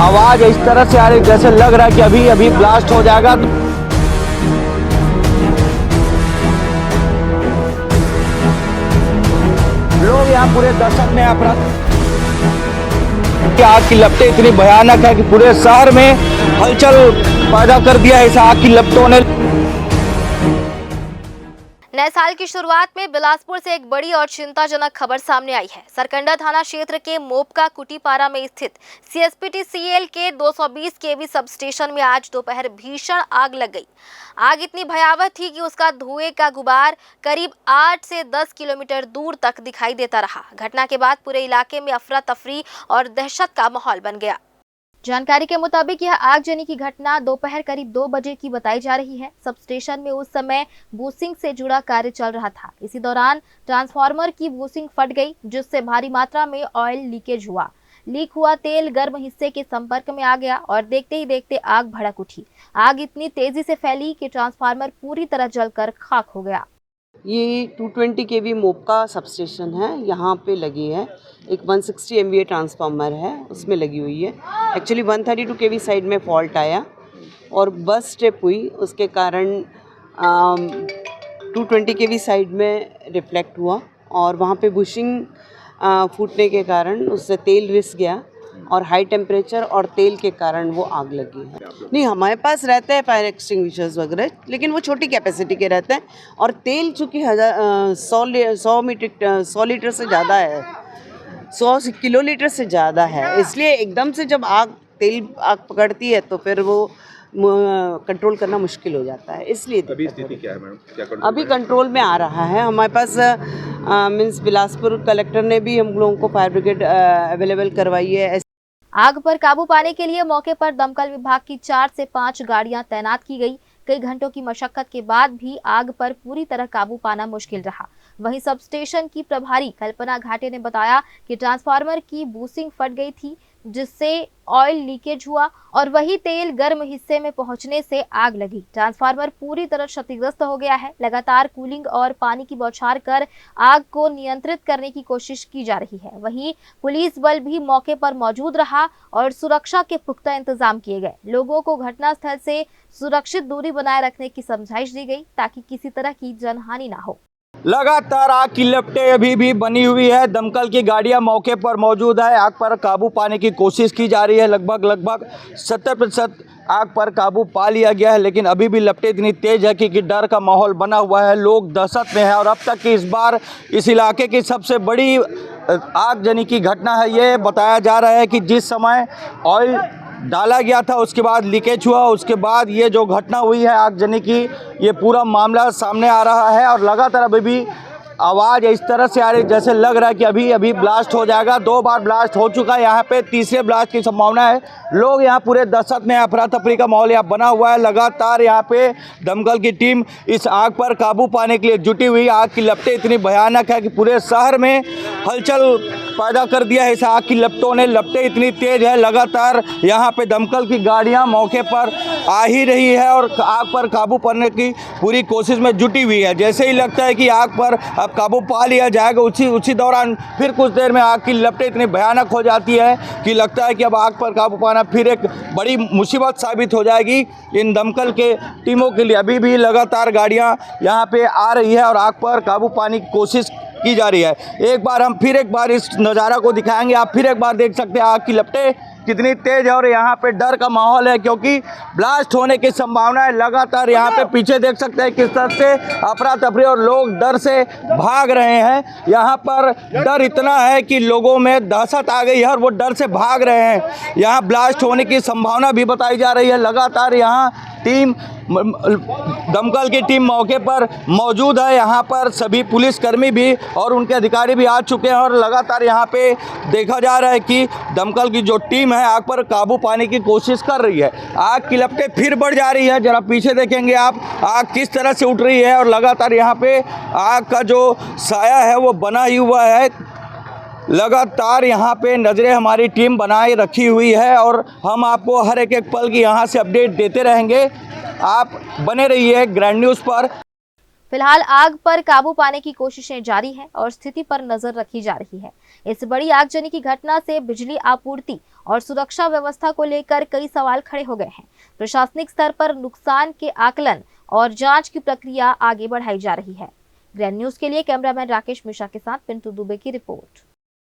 आवाज इस तरह से आ रही जैसे लग रहा है कि अभी अभी ब्लास्ट हो जाएगा। लोग यहाँ पूरे दर्शक में अपराध आग की लपटें इतनी भयानक है कि पूरे शहर में हलचल पैदा कर दिया है इस आग की लपटों ने। नए साल की शुरुआत में बिलासपुर से एक बड़ी और चिंताजनक खबर सामने आई है। सरकंडा थाना क्षेत्र के मोपका कुटीपारा में स्थित CSPTCL के 220 kV सब स्टेशन में आज दोपहर भीषण आग लग गई। आग इतनी भयावह थी कि उसका धुएं का गुबार करीब 8 से 10 किलोमीटर दूर तक दिखाई देता रहा। घटना के बाद पूरे इलाके में अफरा तफरी और दहशत का माहौल बन गया। जानकारी के मुताबिक यह आगजनी की घटना दोपहर करीब 2 बजे की बताई जा रही है। सब स्टेशन में उस समय बूसिंग से जुड़ा कार्य चल रहा था। इसी दौरान ट्रांसफार्मर की बूसिंग फट गई, जिससे भारी मात्रा में ऑयल लीकेज हुआ। लीक हुआ तेल गर्म हिस्से के संपर्क में आ गया और देखते ही देखते आग भड़क उठी। आग इतनी तेजी से फैली कि ट्रांसफार्मर पूरी तरह जलकर खाक हो गया। ये 220 kV मोपका सब स्टेशन है, यहाँ पे लगी है। एक 160 MVA ट्रांसफार्मर है, उसमें लगी हुई है। एक्चुअली 132 kV साइड में फॉल्ट आया और बस ट्रिप हुई, उसके कारण 220 kV साइड में रिफ्लेक्ट हुआ और वहाँ पे बुशिंग फूटने के कारण उससे तेल रिस गया और हाई टेम्परेचर और तेल के कारण वो आग लगी है। नहीं, हमारे पास रहते हैं फायर एक्सटिंग्विशर्स वगैरह, लेकिन वो छोटी कैपेसिटी के रहते हैं और तेल चूँकि 100 लीटर से ज़्यादा है, 100 किलोलीटर से ज़्यादा है, इसलिए एकदम से जब आग पकड़ती है तो फिर वो कंट्रोल करना मुश्किल हो जाता है। इसलिए अभी स्थिति क्या है मैडम? क्या कंट्रोल अभी कंट्रोल में आ रहा है। हमारे पास मीन्स बिलासपुर कलेक्टर ने भी हम लोगों को फायर ब्रिगेड अवेलेबल करवाई है। आग पर काबू पाने के लिए मौके पर दमकल विभाग की 4 से 5 गाड़ियां तैनात की गई। कई घंटों की मशक्कत के बाद भी आग पर पूरी तरह काबू पाना मुश्किल रहा। वहीं सब स्टेशन की प्रभारी कल्पना घाटे ने बताया कि ट्रांसफार्मर की बूसिंग फट गई थी, जिससे ऑयल लीकेज हुआ और वही तेल गर्म हिस्से में पहुंचने से आग लगी। ट्रांसफार्मर पूरी तरह क्षतिग्रस्त हो गया है। लगातार कूलिंग और पानी की बौछार कर आग को नियंत्रित करने की कोशिश की जा रही है। वहीं पुलिस बल भी मौके पर मौजूद रहा और सुरक्षा के पुख्ता इंतजाम किए गए। लोगों को घटनास्थल से सुरक्षित दूरी बनाए रखने की समझाइश दी गई ताकि किसी तरह की जनहानि न हो। लगातार आग की लपटें अभी भी बनी हुई है। दमकल की गाड़ियां मौके पर मौजूद है। आग पर काबू पाने की कोशिश की जा रही है। लगभग 70% आग पर काबू पा लिया गया है, लेकिन अभी भी लपटें इतनी तेज है कि डर का माहौल बना हुआ है। लोग दहशत में हैं और अब तक की इस बार इस इलाके की सबसे बड़ी आगजनी की घटना है। ये बताया जा रहा है कि जिस समय ऑयल डाला गया था उसके बाद लीकेज हुआ, उसके बाद ये जो घटना हुई है आगजनी की, ये पूरा मामला सामने आ रहा है और लगातार अभी भी आवाज़ इस तरह से आ रही जैसे लग रहा है कि अभी अभी ब्लास्ट हो जाएगा। 2 बार ब्लास्ट हो चुका है, यहाँ पे तीसरे ब्लास्ट की संभावना है। लोग यहाँ पूरे दहशत में, अफरा तफरी का माहौल यहाँ बना हुआ है। लगातार यहाँ पे दमकल की टीम इस आग पर काबू पाने के लिए जुटी हुई। आग की लपटें इतनी भयानक है कि पूरे शहर में हलचल पैदा कर दिया है इस आग की लपटों ने। लपटें इतनी तेज है, लगातार यहाँ पे दमकल की गाड़ियाँ मौके पर आ ही रही है और आग पर काबू पाने की पूरी कोशिश में जुटी हुई है। जैसे ही लगता है कि आग पर अब काबू पा लिया जाएगा, उसी दौरान फिर कुछ देर में आग की लपटें इतनी भयानक हो जाती है कि लगता है कि अब आग पर काबू पाना फिर एक बड़ी मुसीबत साबित हो जाएगी इन दमकल के टीमों के लिए। अभी भी लगातार गाड़ियां यहाँ पे आ रही है और आग पर काबू पाने की कोशिश की जा रही है। हम फिर एक बार इस नज़ारा को दिखाएंगे। आप फिर एक बार देख सकते हैं आग की लपटें कितनी तेज है और यहाँ पे डर का माहौल है क्योंकि ब्लास्ट होने की संभावना है। लगातार यहाँ पे पीछे देख सकते हैं किस तरह से अफरा तफरी और लोग डर से भाग रहे हैं। यहाँ पर डर इतना है कि लोगों में दहशत आ गई है और वो डर से भाग रहे हैं। यहाँ ब्लास्ट होने की संभावना भी बताई जा रही है। लगातार यहाँ दमकल की टीम मौके पर मौजूद है। यहाँ पर सभी पुलिसकर्मी भी और उनके अधिकारी भी आ चुके हैं और लगातार यहाँ पे देखा जा रहा है कि दमकल की जो टीम है आग पर काबू पाने की कोशिश कर रही है। आग की लपटें फिर बढ़ जा रही है। जरा पीछे देखेंगे आप, आग किस तरह से उठ रही है और लगातार यहाँ पे आग का जो साया है वो बना ही हुआ है। लगातार यहाँ पे नज़रें हमारी टीम बनाए रखी हुई है और हम आपको हर एक पल की यहाँ से अपडेट देते रहेंगे। आप बने रहिए ग्रैंड न्यूज़ पर। फिलहाल आग पर काबू पाने की कोशिशें जारी हैं और स्थिति पर नजर रखी जा रही है। इस बड़ी आगजनी की घटना से बिजली आपूर्ति और सुरक्षा व्यवस्था को लेकर कई सवाल खड़े हो गए हैं। प्रशासनिक स्तर पर नुकसान के आकलन और जांच की प्रक्रिया आगे बढ़ाई जा रही है। ग्रैंड न्यूज के लिए कैमरामैन राकेश मिश्रा के साथ पिंटू दुबे की रिपोर्ट।